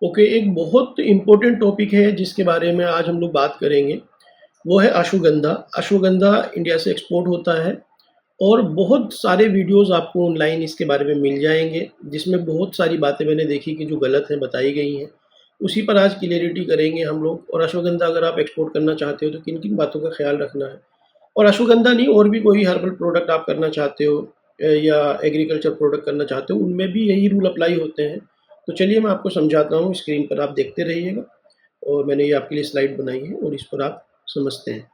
Okay, एक बहुत important topic है जिसके बारे में आज हम लोग बात करेंगे, वो है अश्वगंधा। अश्वगंधा इंडिया से एक्सपोर्ट होता है और बहुत सारे वीडियोज़ आपको ऑनलाइन इसके बारे में मिल जाएँगे, जिसमें बहुत सारी बातें मैंने देखी कि जो गलत हैं, बताई गई हैं। उसी पर आज क्लैरिटी करेंगे हम लोग। और अश्वगंधा अगर आप एक्सपोर्ट करना चाहते हो तो किन-किन बातों का ख़्याल रखना है। और अश्वगंधा नहीं, और भी कोई हर्बल प्रोडक्ट आप करना चाहते हो या एग्रीकल्चर प्रोडक्ट करना चाहते हो, उनमें भी यही रूल अप्लाई होते हैं। तो चलिए मैं आपको समझाता हूँ, स्क्रीन पर आप देखते रहिएगा और मैंने ये आपके लिए स्लाइड बनाई है और इस पर आप समझते हैं।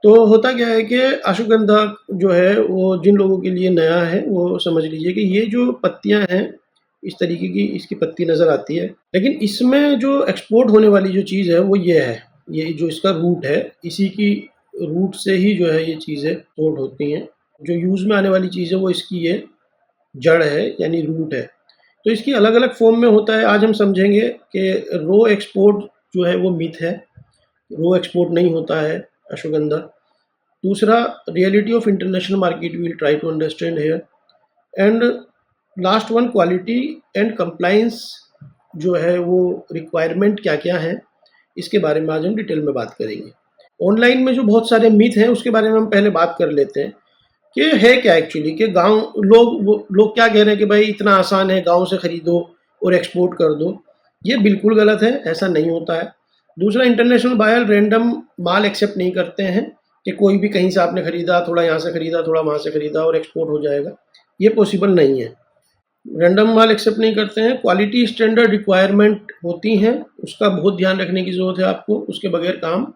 तो होता क्या है कि अश्वगंधा जो है वो जिन लोगों के लिए नया है वो समझ लीजिए कि ये जो पत्तियाँ हैं, इस तरीके की इसकी पत्ती नज़र आती है। लेकिन इसमें जो एक्सपोर्ट होने वाली जो चीज़ है वो ये है, ये जो इसका रूट है, इसी की रूट से ही जो है ये चीज़ें एक्सपोर्ट होती हैं। जो यूज़ में आने वाली चीज़ है वो इसकी ये जड़ है यानी रूट है। तो इसकी अलग-अलग फ़ॉर्म में होता है। आज हम समझेंगे कि रो एक्सपोर्ट जो है वो मिथ है, रो एक्सपोर्ट नहीं होता है अश्वगंधा। दूसरा, reality of international market we will try to understand here. And last one, quality and compliance जो है वो रिक्वायरमेंट क्या-क्या हैं, इसके बारे में आज हम डिटेल में बात करेंगे। ऑनलाइन में जो बहुत सारे मिथ हैं उसके बारे में हम पहले बात कर लेते हैं कि है क्या एक्चुअली, कि गाँव लोग क्या कह रहे हैं कि भाई इतना आसान है, गाँव से खरीदो और एक्सपोर्ट कर दो। ये बिल्कुल गलत है, ऐसा नहीं होता है। दूसरा, इंटरनेशनल बायर रैंडम माल एक्सेप्ट नहीं करते हैं कि कोई भी कहीं से आपने खरीदा, थोड़ा यहाँ से खरीदा, थोड़ा वहाँ से खरीदा और एक्सपोर्ट हो जाएगा। ये पॉसिबल नहीं है। रैंडम माल एक्सेप्ट नहीं करते हैं। क्वालिटी स्टैंडर्ड रिक्वायरमेंट होती हैं, उसका बहुत ध्यान रखने की ज़रूरत है आपको, उसके बगैर काम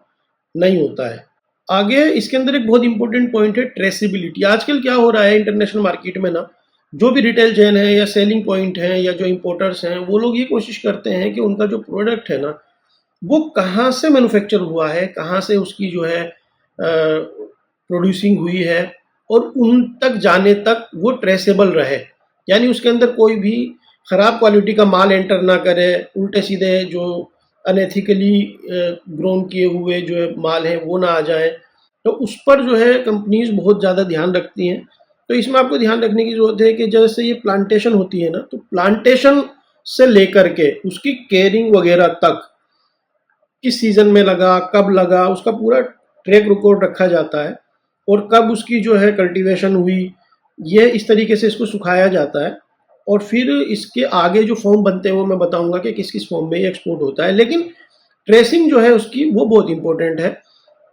नहीं होता है। आगे इसके अंदर एक बहुत इंपॉर्टेंट पॉइंट है ट्रेसिबिलिटी। आजकल क्या हो रहा है इंटरनेशनल मार्केट में ना, जो भी रिटेल चेन है या सेलिंग पॉइंट है या जो इंपोर्टर्स हैं, वो लोग ये कोशिश करते हैं कि उनका जो प्रोडक्ट है ना, वो कहाँ से मैन्युफैक्चर हुआ है, कहाँ से उसकी जो है प्रोड्यूसिंग हुई है, और उन तक जाने तक वो ट्रेसेबल रहे। यानी उसके अंदर कोई भी ख़राब क्वालिटी का माल एंटर ना करे, उल्टे सीधे जो अनएथिकली ग्रोन किए हुए जो माल हैं वो ना आ जाएँ। तो उस पर जो है कंपनीज़ बहुत ज़्यादा ध्यान रखती हैं। तो इसमें आपको ध्यान रखने की ज़रूरत है कि जैसे ये प्लांटेशन होती है ना, तो प्लांटेशन से लेकर के उसकी केयरिंग वगैरह तक, किस सीज़न में लगा, कब लगा, उसका पूरा ट्रैक रिकॉर्ड रखा जाता है। और कब उसकी जो है कल्टीवेशन हुई, ये इस तरीके से इसको सुखाया जाता है। और फिर इसके आगे जो फॉर्म बनते हैं वो मैं बताऊंगा कि किस किस फॉर्म में ये एक्सपोर्ट होता है। लेकिन ट्रेसिंग जो है उसकी वो बहुत इंपॉर्टेंट है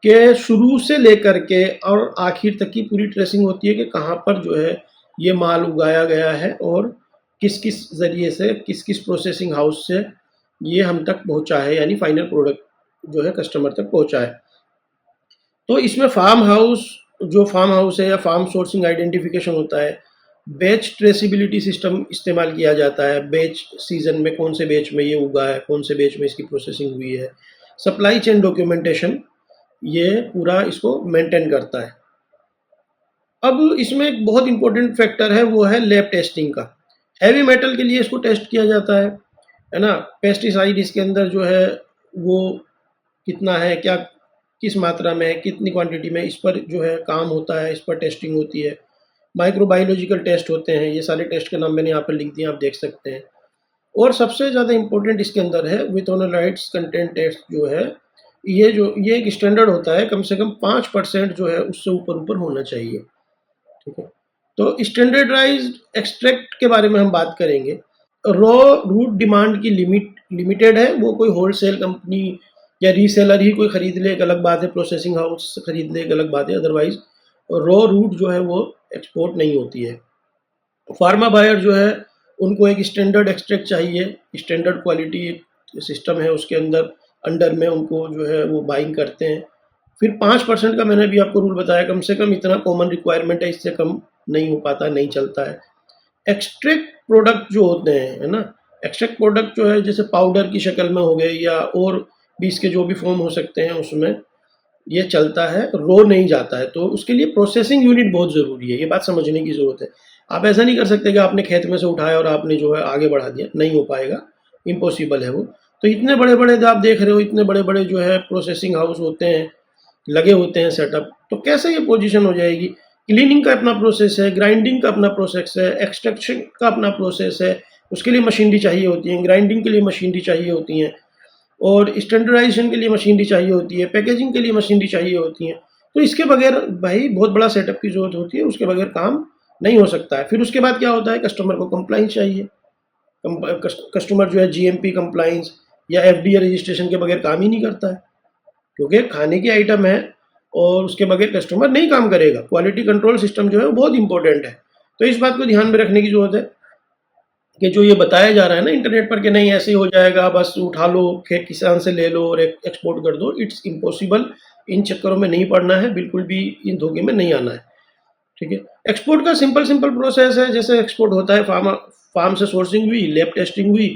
कि शुरू से लेकर के और आखिर तक की पूरी ट्रेसिंग होती है कि कहाँ पर जो है ये माल उगाया गया है और किस किस ज़रिए से, किस किस प्रोसेसिंग हाउस से ये हम तक पहुँचा है, यानी फाइनल प्रोडक्ट जो है कस्टमर तक पहुँचा है। तो इसमें फार्म हाउस है या फार्म सोर्सिंग आइडेंटिफिकेशन होता है। बैच ट्रेसिबिलिटी सिस्टम इस्तेमाल किया जाता है, बैच सीज़न में कौन से बैच में ये उगा है, कौन से बैच में इसकी प्रोसेसिंग हुई है। सप्लाई चेन डॉक्यूमेंटेशन ये पूरा इसको मेंटेन करता है। अब इसमें एक बहुत इंपॉर्टेंट फैक्टर है, वो है लैब टेस्टिंग का। हैवी मेटल के लिए इसको टेस्ट किया जाता है ना। पेस्टिसाइड इसके अंदर जो है वो कितना है, क्या किस मात्रा में है, कितनी क्वांटिटी में, इस पर जो है काम होता है, इस पर टेस्टिंग होती है। माइक्रोबायोलॉजिकल टेस्ट होते हैं, ये सारे टेस्ट के नाम मैंने यहाँ पर लिख दिए, आप देख सकते हैं। और सबसे ज़्यादा इम्पोर्टेंट इसके अंदर है विथोनोलाइट्स कंटेंट टेस्ट जो है, ये एक स्टैंडर्ड होता है, कम से कम 5% जो है उससे ऊपर होना चाहिए। ठीक है। तो स्टैंडर्डाइज्ड एक्सट्रैक्ट के बारे में हम बात करेंगे। रॉ रूट डिमांड की लिमिटेड है, वो कोई होलसेल कंपनी या रीसेलर ही कोई खरीद ले एक अलग बात है, प्रोसेसिंग हाउस खरीद ले एक अलग बात है। अदरवाइज रॉ रूट जो है वो एक्सपोर्ट नहीं होती है। फार्मा बायर जो है उनको एक स्टैंडर्ड एक्सट्रैक्ट चाहिए, स्टैंडर्ड क्वालिटी सिस्टम है उसके अंडर में उनको जो है वो बाइंग करते हैं। फिर 5% का मैंने भी आपको रूल बताया, कम से कम इतना कॉमन रिक्वायरमेंट है, इससे कम नहीं हो पाता, नहीं चलता है। एक्सट्रैक्ट प्रोडक्ट जो होते हैं, है ना, एक्सट्रैक्ट प्रोडक्ट जो है जैसे पाउडर की शक्ल में हो गए या और भी इसके जो भी फॉर्म हो सकते हैं उसमें ये चलता है, रो नहीं जाता है। तो उसके लिए प्रोसेसिंग यूनिट बहुत ज़रूरी है, ये बात समझने की ज़रूरत है। आप ऐसा नहीं कर सकते कि आपने खेत में से उठाया और आपने जो है आगे बढ़ा दिया, नहीं हो पाएगा, इम्पॉसिबल है वो। तो इतने बड़े-बड़े जो आप देख रहे हो, इतने बड़े-बड़े जो है प्रोसेसिंग हाउस होते हैं, लगे होते हैं सेटअप, तो कैसे ये पोजीशन हो जाएगी? क्लीनिंग का अपना प्रोसेस है, ग्राइंडिंग का अपना प्रोसेस है, एक्सट्रैक्शन का अपना प्रोसेस है, उसके लिए मशीनरी चाहिए होती है, ग्राइंडिंग के लिए मशीनरी चाहिए होती हैं, और स्टैंडर्डाइजेशन के लिए मशीनरी चाहिए होती है, पैकेजिंग के लिए मशीनरी चाहिए होती है। तो इसके बगैर भाई बहुत बड़ा सेटअप की ज़रूरत होती है, उसके बगैर काम नहीं हो सकता है। फिर उसके बाद क्या होता है, कस्टमर को कंप्लायंस चाहिए। कस्टमर जो है जीएमपी कंप्लायंस या एफडीए रजिस्ट्रेशन के बगैर काम ही नहीं करता है, क्योंकि खाने की आइटम है और उसके बगैर कस्टमर नहीं काम करेगा। क्वालिटी कंट्रोल सिस्टम जो है वो बहुत इंपॉर्टेंट है। तो इस बात को ध्यान में रखने की ज़रूरत है कि जो ये बताया जा रहा है ना इंटरनेट पर कि नहीं ऐसे ही हो जाएगा, बस उठा लो, खेत किसान से ले लो और एक्सपोर्ट कर दो, इट्स इम्पॉसिबल। इन चक्करों में नहीं पड़ना है, बिल्कुल भी इन धोखे में नहीं आना है। ठीक है, एक्सपोर्ट का सिंपल सिंपल प्रोसेस है। जैसे एक्सपोर्ट होता है, फार्म से सोर्सिंग हुई, लैब टेस्टिंग हुई,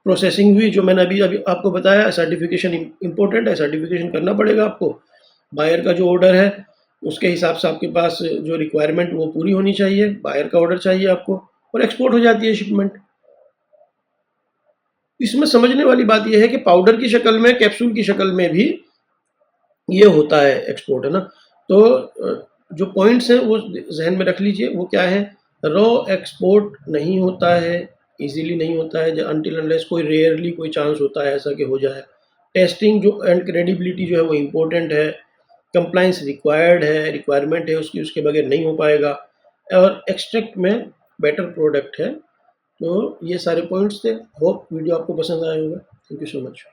प्रोसेसिंग हुई, जो मैंने अभी अभी आपको बताया, सर्टिफिकेशन इंपॉर्टेंट है, सर्टिफिकेशन करना पड़ेगा आपको। बायर का जो ऑर्डर है उसके हिसाब से आपके पास जो रिक्वायरमेंट वो पूरी होनी चाहिए, बायर का ऑर्डर चाहिए आपको, और एक्सपोर्ट हो जाती है शिपमेंट। इसमें समझने वाली बात यह है कि पाउडर की शक्ल में, कैप्सूल की शक्ल में भी ये होता है एक्सपोर्ट, है ना। तो जो पॉइंट्स हैं वो जहन में रख लीजिए। वो क्या है, रॉ एक्सपोर्ट नहीं होता है, इजीली नहीं होता है, अनटिल अनलेस कोई रेयरली कोई चांस होता है ऐसा कि हो जाए। टेस्टिंग जो एंड क्रेडिबिलिटी जो है वो इम्पोर्टेंट है। कंप्लाइंस रिक्वायर्ड है, रिक्वायरमेंट है उसकी, उसके बगैर नहीं हो पाएगा। और एक्सट्रैक्ट में बेटर प्रोडक्ट है। तो ये सारे पॉइंट्स थे। होप वीडियो आपको पसंद आया होगा। Thank you so much.